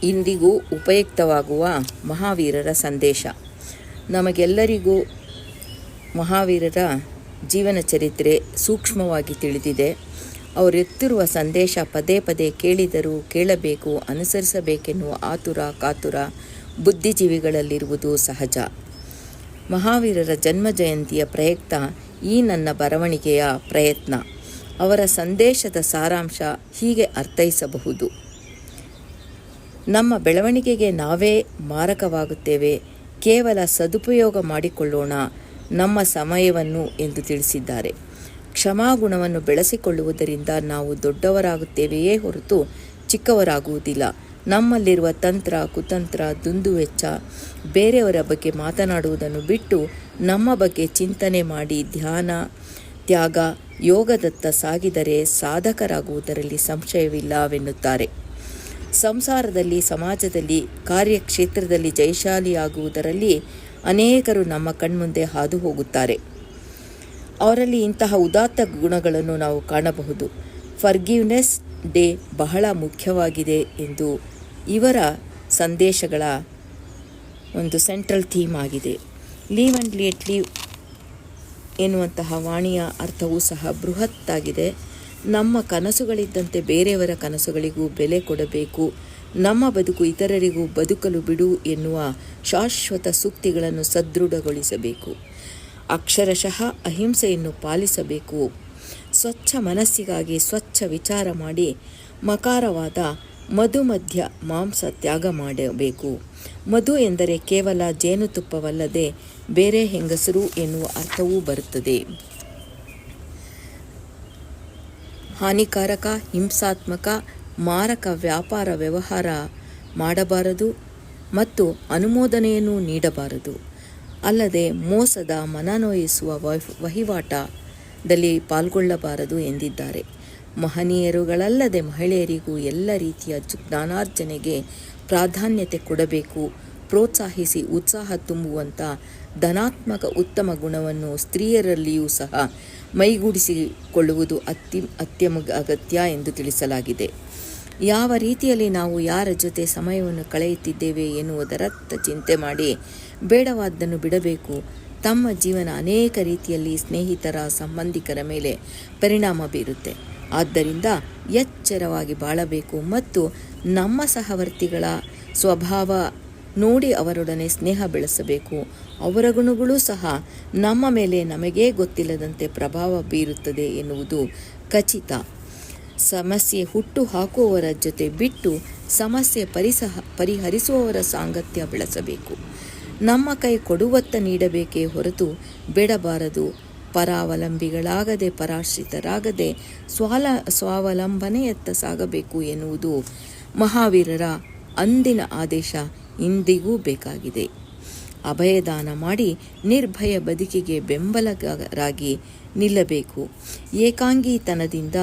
ಇಂದಿಗೂ ಉಪಯುಕ್ತವಾಗುವ ಮಹಾವೀರರ ಸಂದೇಶ. ನಮಗೆಲ್ಲರಿಗೂ ಮಹಾವೀರರ ಜೀವನ ಚರಿತ್ರೆ ಸೂಕ್ಷ್ಮವಾಗಿ ತಿಳಿದಿದೆ. ಅವರೆತ್ತಿರುವ ಸಂದೇಶ ಪದೇ ಪದೇ ಕೇಳಿದರೂ ಕೇಳಬೇಕು, ಅನುಸರಿಸಬೇಕೆನ್ನುವ ಆತುರ ಕಾತುರ ಬುದ್ಧಿಜೀವಿಗಳಲ್ಲಿರುವುದು ಸಹಜ. ಮಹಾವೀರರ ಜನ್ಮ ಜಯಂತಿಯ ಪ್ರಯುಕ್ತ ಈ ನನ್ನ ಬರವಣಿಗೆಯ ಪ್ರಯತ್ನ. ಅವರ ಸಂದೇಶದ ಸಾರಾಂಶ ಹೀಗೆ ಅರ್ಥೈಸಬಹುದು: ನಮ್ಮ ಬೆಳವಣಿಗೆಗೆ ನಾವೇ ಮಾರಕವಾಗುತ್ತೇವೆ, ಕೇವಲ ಸದುಪಯೋಗ ಮಾಡಿಕೊಳ್ಳೋಣ ನಮ್ಮ ಸಮಯವನ್ನು ಎಂದು ತಿಳಿಸಿದ್ದಾರೆ. ಕ್ಷಮಾಗುಣವನ್ನು ಬೆಳೆಸಿಕೊಳ್ಳುವುದರಿಂದ ನಾವು ದೊಡ್ಡವರಾಗುತ್ತೇವೆಯೇ ಹೊರತು ಚಿಕ್ಕವರಾಗುವುದಿಲ್ಲ. ನಮ್ಮಲ್ಲಿರುವ ತಂತ್ರ ಕುತಂತ್ರ ದುಂದುವೆಚ್ಚ, ಬೇರೆಯವರ ಬಗ್ಗೆ ಮಾತನಾಡುವುದನ್ನು ಬಿಟ್ಟು ನಮ್ಮ ಬಗ್ಗೆ ಚಿಂತನೆ ಮಾಡಿ ಧ್ಯಾನ ತ್ಯಾಗ ಯೋಗದತ್ತ ಸಾಗಿದರೆ ಸಾಧಕರಾಗುವುದರಲ್ಲಿ ಸಂಶಯವಿಲ್ಲವೆನ್ನುತ್ತಾರೆ. ಸಂಸಾರದಲ್ಲಿ, ಸಮಾಜದಲ್ಲಿ, ಕಾರ್ಯಕ್ಷೇತ್ರದಲ್ಲಿ ಜಯಶಾಲಿಯಾಗುವುದರಲ್ಲಿ ಅನೇಕರು ನಮ್ಮ ಕಣ್ಮುಂದೆ ಹಾದು ಹೋಗುತ್ತಾರೆ. ಅವರಲ್ಲಿ ಇಂತಹ ಉದಾತ್ತ ಗುಣಗಳನ್ನು ನಾವು ಕಾಣಬಹುದು. ಫರ್ಗಿವ್ನೆಸ್ ಡೇ ಬಹಳ ಮುಖ್ಯವಾಗಿದೆ ಎಂದು ಇವರ ಸಂದೇಶಗಳ ಒಂದು ಸೆಂಟ್ರಲ್ ಥೀಮ್ ಆಗಿದೆ. ಲೀವ್ ಆ್ಯಂಡ್ ಲೆಟ್ ಲೀವ್ ಎನ್ನುವಂತಹ ವಾಣಿಯ ಅರ್ಥವೂ ಸಹ ಬೃಹತ್ತಾಗಿದೆ. ನಮ್ಮ ಕನಸುಗಳಿದ್ದಂತೆ ಬೇರೆಯವರ ಕನಸುಗಳಿಗೂ ಬೆಲೆ ಕೊಡಬೇಕು, ನಮ್ಮ ಬದುಕು ಇತರರಿಗೂ ಬದುಕಲು ಬಿಡು ಎನ್ನುವ ಶಾಶ್ವತ ಸೂಕ್ತಿಗಳನ್ನು ಸದೃಢಗೊಳಿಸಬೇಕು. ಅಕ್ಷರಶಃ ಅಹಿಂಸೆಯನ್ನು ಪಾಲಿಸಬೇಕು. ಸ್ವಚ್ಛ ಮನಸ್ಸಿಗಾಗಿ ಸ್ವಚ್ಛ ವಿಚಾರ ಮಾಡಿ ಮಕಾರವಾದ ಮಧು ಮಧ್ಯ ಮಾಂಸ ತ್ಯಾಗ ಮಾಡಬೇಕು. ಮಧು ಎಂದರೆ ಕೇವಲ ಜೇನುತುಪ್ಪವಲ್ಲದೆ ಬೇರೆ ಹೆಂಗಸರು ಎನ್ನುವ ಅರ್ಥವೂ ಬರುತ್ತದೆ. ಹಾನಿಕಾರಕ, ಹಿಂಸಾತ್ಮಕ, ಮಾರಕ ವ್ಯಾಪಾರ ವ್ಯವಹಾರ ಮಾಡಬಾರದು ಮತ್ತು ಅನುಮೋದನೆಯನ್ನು ನೀಡಬಾರದು. ಅಲ್ಲದೆ ಮೋಸದ ಮನನೋಯಿಸುವ ವಹಿವಾಟದಲ್ಲಿ ಪಾಲ್ಗೊಳ್ಳಬಾರದು ಎಂದಿದ್ದಾರೆ. ಮಹನೀಯರುಗಳಲ್ಲದೆ ಮಹಿಳೆಯರಿಗೂ ಎಲ್ಲ ರೀತಿಯ ಜ್ಞಾನಾರ್ಜನೆಗೆ ಪ್ರಾಧಾನ್ಯತೆ ಕೊಡಬೇಕು. ಪ್ರೋತ್ಸಾಹಿಸಿ ಉತ್ಸಾಹ ತುಂಬುವಂಥ ಧನಾತ್ಮಕ ಉತ್ತಮ ಗುಣವನ್ನು ಸ್ತ್ರೀಯರಲ್ಲಿಯೂ ಸಹ ಮೈಗೂಡಿಸಿಕೊಳ್ಳುವುದು ಅತ್ಯಗತ್ಯ ಎಂದು ತಿಳಿಸಲಾಗಿದೆ. ಯಾವ ರೀತಿಯಲ್ಲಿ ನಾವು ಯಾರ ಜೊತೆ ಸಮಯವನ್ನು ಕಳೆಯುತ್ತಿದ್ದೇವೆ ಎನ್ನುವುದರತ್ತ ಚಿಂತೆ ಮಾಡಿ ಬೇಡವಾದ್ದನ್ನು ಬಿಡಬೇಕು. ತಮ್ಮ ಜೀವನ ಅನೇಕ ರೀತಿಯಲ್ಲಿ ಸ್ನೇಹಿತರ ಸಂಬಂಧಿಕರ ಮೇಲೆ ಪರಿಣಾಮ ಬೀರುತ್ತೆ. ಆದ್ದರಿಂದ ಎಚ್ಚರವಾಗಿ ಬಾಳಬೇಕು ಮತ್ತು ನಮ್ಮ ಸಹವರ್ತಿಗಳ ಸ್ವಭಾವ ನೋಡಿ ಅವರೊಡನೆ ಸ್ನೇಹ ಬೆಳೆಸಬೇಕು. ಅವರ ಗುಣಗಳೂ ಸಹ ನಮ್ಮ ಮೇಲೆ ನಮಗೇ ಗೊತ್ತಿಲ್ಲದಂತೆ ಪ್ರಭಾವ ಬೀರುತ್ತದೆ ಎನ್ನುವುದು ಖಚಿತ. ಸಮಸ್ಯೆ ಹುಟ್ಟು ಹಾಕುವವರ ಜೊತೆ ಬಿಟ್ಟು ಸಮಸ್ಯೆ ಪರಿಹರಿಸುವವರ ಸಾಂಗತ್ಯ ಬೆಳೆಸಬೇಕು. ನಮ್ಮ ಕೈ ಕೊಡುವತ್ತ ನೀಡಬೇಕೇ ಹೊರತು ಬೇಡಬಾರದು. ಪರಾವಲಂಬಿಗಳಾಗದೆ ಪರಾಶ್ರಿತರಾಗದೆ ಸ್ವಾವಲಂಬನೆಯತ್ತ ಸಾಗಬೇಕು ಎನ್ನುವುದು ಮಹಾವೀರರ ಅಂದಿನ ಆದೇಶ ಇಂದಿಗೂ ಬೇಕಾಗಿದೆ. ಅಭಯದಾನ ಮಾಡಿ ನಿರ್ಭಯ ಬದುಕಿಗೆ ಬೆಂಬಲರಾಗಿ ನಿಲ್ಲಬೇಕು. ಏಕಾಂಗಿತನದಿಂದ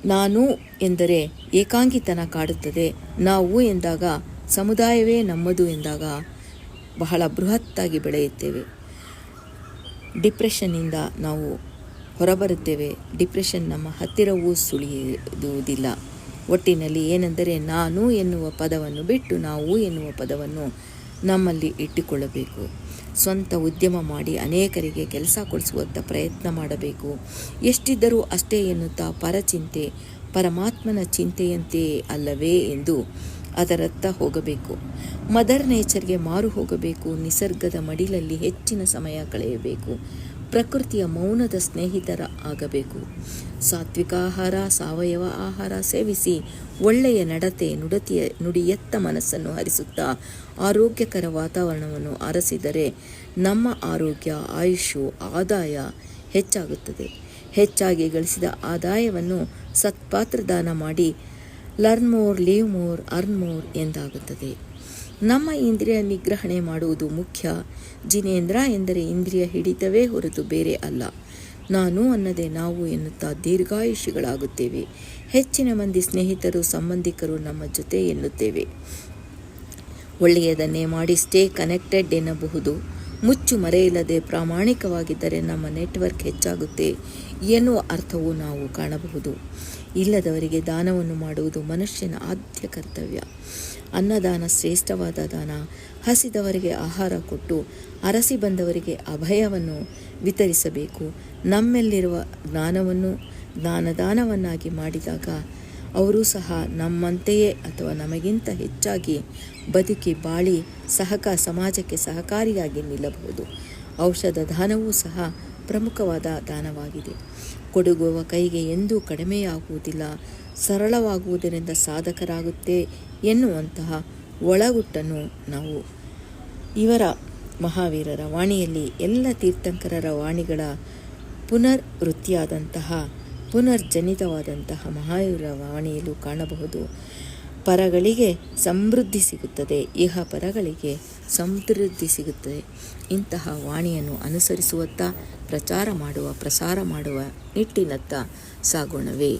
ನಾನು ಎಂದರೆ ಏಕಾಂಗಿತನ ಕಾಡುತ್ತದೆ. ನಾವು ಎಂದಾಗ ಸಮುದಾಯವೇ ನಮ್ಮದು ಎಂದಾಗ ಬಹಳ ಬೃಹತ್ತಾಗಿ ಬೆಳೆಯುತ್ತೇವೆ. ಡಿಪ್ರೆಷನ್ನಿಂದ ನಾವು ಹೊರಬರುತ್ತೇವೆ. ಡಿಪ್ರೆಷನ್ ನಮ್ಮ ಹತ್ತಿರವೂ ಸುಳಿಯುವುದಿಲ್ಲ. ಒಟ್ಟಿನಲ್ಲಿ ಏನೆಂದರೆ ನಾನು ಎನ್ನುವ ಪದವನ್ನು ಬಿಟ್ಟು ನಾವು ಎನ್ನುವ ಪದವನ್ನು ನಮ್ಮಲ್ಲಿ ಇಟ್ಟುಕೊಳ್ಳಬೇಕು. ಸ್ವಂತ ಉದ್ಯಮ ಮಾಡಿ ಅನೇಕರಿಗೆ ಕೆಲಸ ಕೊಡಿಸುವಂಥ ಪ್ರಯತ್ನ ಮಾಡಬೇಕು. ಎಷ್ಟಿದ್ದರೂ ಅಷ್ಟೇ ಎನ್ನುತ್ತಾ ಪರಚಿಂತೆ ಪರಮಾತ್ಮನ ಚಿಂತೆಯಂತೆಯೇ ಅಲ್ಲವೇ ಎಂದು ಅದರತ್ತ ಹೋಗಬೇಕು. ಮದರ್ ನೇಚರ್ಗೆ ಮಾರು ಹೋಗಬೇಕು. ನಿಸರ್ಗದ ಮಡಿಲಲ್ಲಿ ಹೆಚ್ಚಿನ ಸಮಯ ಕಳೆಯಬೇಕು. ಪ್ರಕೃತಿಯ ಮೌನದ ಸ್ನೇಹಿತರ ಆಗಬೇಕು. ಸಾತ್ವಿಕ ಆಹಾರ ಸಾವಯವ ಆಹಾರ ಸೇವಿಸಿ ಒಳ್ಳೆಯ ನಡತೆ ನುಡಿಯತ್ತ ಮನಸ್ಸನ್ನು ಹರಿಸುತ್ತಾ ಆರೋಗ್ಯಕರ ವಾತಾವರಣವನ್ನು ಅರಸಿದರೆ ನಮ್ಮ ಆರೋಗ್ಯ ಆಯುಷು ಆದಾಯ ಹೆಚ್ಚಾಗುತ್ತದೆ. ಹೆಚ್ಚಾಗಿ ಗಳಿಸಿದ ಆದಾಯವನ್ನು ಸತ್ಪಾತ್ರದಾನ ಮಾಡಿ learn more leave more earn more ಎಂದಾಗುತ್ತದೆ. ನಮ್ಮ ಇಂದ್ರಿಯ ನಿಗ್ರಹಣೆ ಮಾಡುವುದು ಮುಖ್ಯ. ಜಿನೇಂದ್ರ ಎಂದರೆ ಇಂದ್ರಿಯ ಹಿಡಿತವೇ ಹೊರತು ಬೇರೆ ಅಲ್ಲ. ನಾನು ಅನ್ನದೇ ನಾವು ಎನ್ನುತ್ತಾ ದೀರ್ಘಾಯುಷಿಗಳಾಗುತ್ತೇವೆ. ಹೆಚ್ಚಿನ ಮಂದಿ ಸ್ನೇಹಿತರು ಸಂಬಂಧಿಕರು ನಮ್ಮ ಜೊತೆ ಎನ್ನುತ್ತೇವೆ. ಒಳ್ಳೆಯದನ್ನೇ ಮಾಡಿ ಸ್ಟೇ ಕನೆಕ್ಟೆಡ್ ಎನ್ನಬಹುದು. ಮುಚ್ಚು ಮರೆಯಿಲ್ಲದೆ ಪ್ರಾಮಾಣಿಕವಾಗಿದ್ದರೆ ನಮ್ಮ ನೆಟ್ವರ್ಕ್ ಹೆಚ್ಚಾಗುತ್ತೆ ಎನ್ನುವ ಅರ್ಥವೂ ನಾವು ಕಾಣಬಹುದು. ಇಲ್ಲದವರಿಗೆ ದಾನವನ್ನು ಮಾಡುವುದು ಮನುಷ್ಯನ ಆದ್ಯ ಕರ್ತವ್ಯ. ಅನ್ನದಾನ ಶ್ರೇಷ್ಠವಾದ ದಾನ. ಹಸಿದವರಿಗೆ ಆಹಾರ ಕೊಟ್ಟು ಅರಸಿ ಬಂದವರಿಗೆ ಅಭಯವನ್ನು ವಿತರಿಸಬೇಕು. ನಮ್ಮಲ್ಲಿರುವ ಜ್ಞಾನವನ್ನು ಜ್ಞಾನದಾನವನ್ನಾಗಿ ಮಾಡಿದಾಗ ಅವರೂ ಸಹ ನಮ್ಮಂತೆಯೇ ಅಥವಾ ನಮಗಿಂತ ಹೆಚ್ಚಾಗಿ ಬದುಕಿ ಬಾಳಿ ಸಮಾಜಕ್ಕೆ ಸಹಕಾರಿಯಾಗಿ ನಿಲ್ಲಬಹುದು. ಔಷಧ ದಾನವೂ ಸಹ ಪ್ರಮುಖವಾದ ದಾನವಾಗಿದೆ. ಕೊಡುಗುವ ಕೈಗೆ ಎಂದೂ ಕಡಿಮೆಯಾಗುವುದಿಲ್ಲ, ಸರಳವಾಗುವುದರಿಂದ ಸಾಧಕರಾಗುತ್ತೆ ಎನ್ನುವಂತಹ ಒಳಗುಟ್ಟನ್ನು ನಾವು ಇವರ ಮಹಾವೀರರ ವಾಣಿಯಲ್ಲಿ, ಎಲ್ಲ ತೀರ್ಥಂಕರರ ವಾಣಿಗಳ ಪುನರ್ಜನಿತವಾದಂತಹ ಮಹಾವೀರ ವಾಣಿಯಲ್ಲೂ ಕಾಣಬಹುದು. ಪರಗಳಿಗೆ ಸಮೃದ್ಧಿ ಸಿಗುತ್ತದೆ, ಇಹ ಪರಗಳಿಗೆ ಸಮೃದ್ಧಿ ಸಿಗುತ್ತದೆ. ಇಂತಹ ವಾಣಿಯನ್ನು ಅನುಸರಿಸುವತ್ತ ಪ್ರಸಾರ ಮಾಡುವ ನಿಟ್ಟಿನತ್ತ ಸಾಗೋಣವೇ.